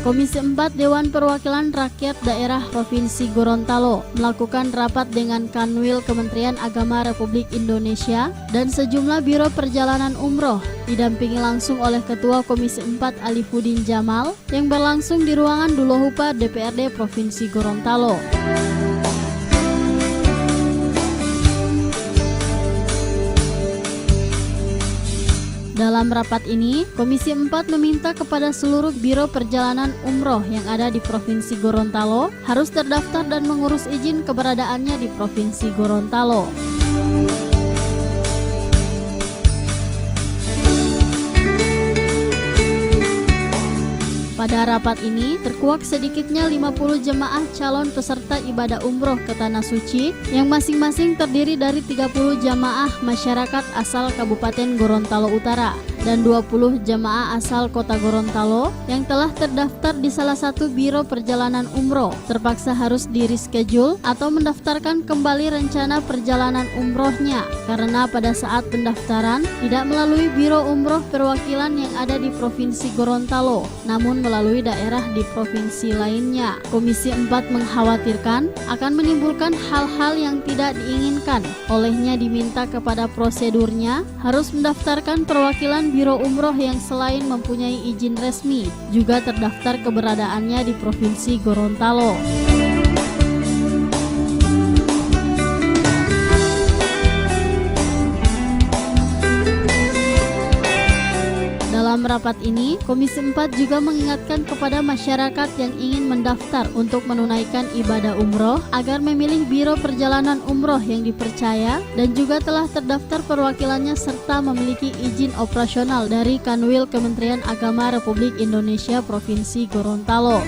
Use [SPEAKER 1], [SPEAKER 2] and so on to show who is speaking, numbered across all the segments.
[SPEAKER 1] Komisi 4 Dewan Perwakilan Rakyat Daerah Provinsi Gorontalo melakukan rapat dengan Kanwil Kementerian Agama Republik Indonesia dan sejumlah Biro Perjalanan Umroh didampingi langsung oleh Ketua Komisi 4 Alifuddin Jamal yang berlangsung di ruangan Dulohupa DPRD Provinsi Gorontalo. Dalam rapat ini, Komisi 4 meminta kepada seluruh Biro Perjalanan Umroh yang ada di Provinsi Gorontalo harus terdaftar dan mengurus izin keberadaannya di Provinsi Gorontalo. Pada rapat ini, terkuak sedikitnya 50 jemaah calon peserta ibadah umroh ke Tanah Suci yang masing-masing terdiri dari 30 jemaah masyarakat asal Kabupaten Gorontalo Utara dan 20 jemaah asal Kota Gorontalo yang telah terdaftar di salah satu Biro Perjalanan Umroh terpaksa harus di-reschedule atau mendaftarkan kembali rencana perjalanan umrohnya karena pada saat pendaftaran tidak melalui Biro Umroh Perwakilan yang ada di Provinsi Gorontalo, namun melalui daerah di provinsi lainnya. Komisi 4 mengkhawatirkan akan menimbulkan hal-hal yang tidak diinginkan. Olehnya diminta kepada prosedurnya harus mendaftarkan perwakilan Biro Umroh yang selain mempunyai izin resmi, juga terdaftar keberadaannya di Provinsi Gorontalo. Dalam rapat ini, Komisi 4 juga mengingatkan kepada masyarakat yang ingin mendaftar untuk menunaikan ibadah umroh agar memilih Biro Perjalanan Umroh yang dipercaya dan juga telah terdaftar perwakilannya serta memiliki izin operasional dari Kanwil Kementerian Agama Republik Indonesia Provinsi Gorontalo.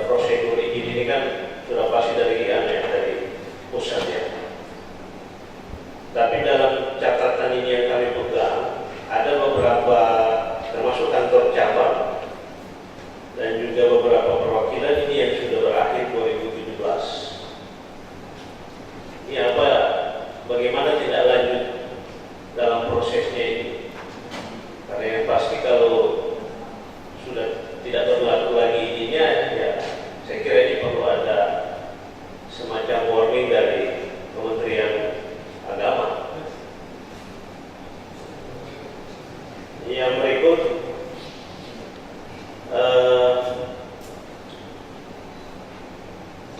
[SPEAKER 2] Prosedur ini kan sudah pasti dari pusat ya. Tapi dalam catatan ini yang kami pegang, ada beberapa termasuk kantor cabang dan juga beberapa perwakilan ini yang sudah berakhir 2017. Ini bagaimana tidak lanjut dalam prosesnya ini? Karena yang pasti kalau sudah tidak berlaku lagi ininya, ya saya kira ini perlu ada semacam warning dari Kementerian Agama. Yang berikut,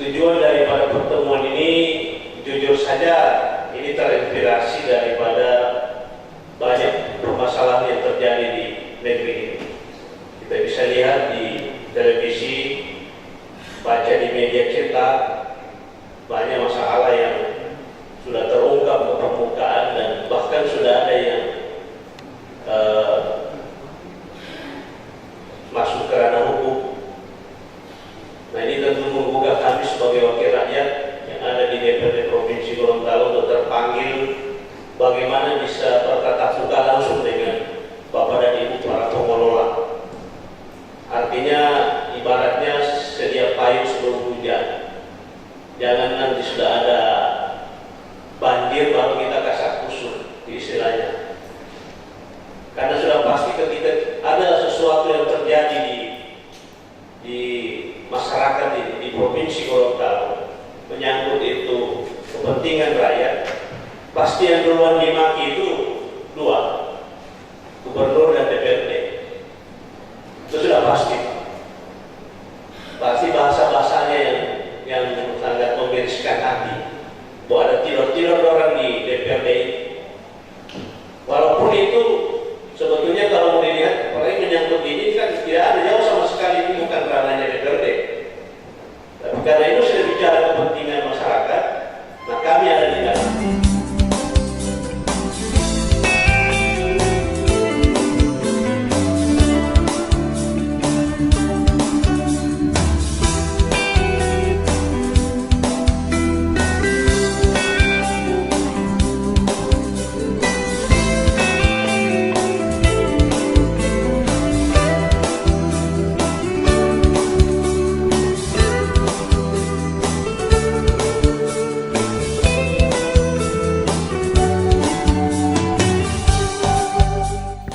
[SPEAKER 2] tujuan daripada pertemuan ini jujur saja ini terinspirasi daripada banyak permasalahan yang terjadi di negeri ini. Kita bisa lihat di televisi, baca di media cetak, banyak masalah yang sudah terungkap ke permukaan dan bahkan sudah ada yang masuk ke ranah hukum. Nah, ini tentu menggugah kami sebagai wakil rakyat yang ada di DPRD Provinsi Gorontalo untuk terpanggil bagaimana bisa bertatap muka langsung dengan Bapak dan Ibu para pengelola. Artinya ibaratnya sedia payung sebelum hujan. Jangan nanti sudah ada banjir baru kita kasak kusur istilahnya. Karena sudah pasti ketika ada sesuatu yang terjadi di masyarakat di Provinsi Gorontalo menyangkut itu kepentingan rakyat, pasti yang duluan dimaki itu dua, gubernur dan DPRD. Itu sudah pasti. Pasti bahasa-bahasanya yang sangat memiriskan hati. Bahwa ada tidur-tidur orang di DPRD. Walaupun itu sebetulnya kalau mau dilihat, apalagi menyangkut ini kan tidak ada jauh sama sekali, ini bukan ranahnya DPRD. Tapi karena itu sudah bicara kepentingan masyarakat, nah kami ada di dalam.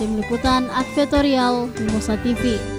[SPEAKER 1] Tim Liputan Advertorial Mimosa TV.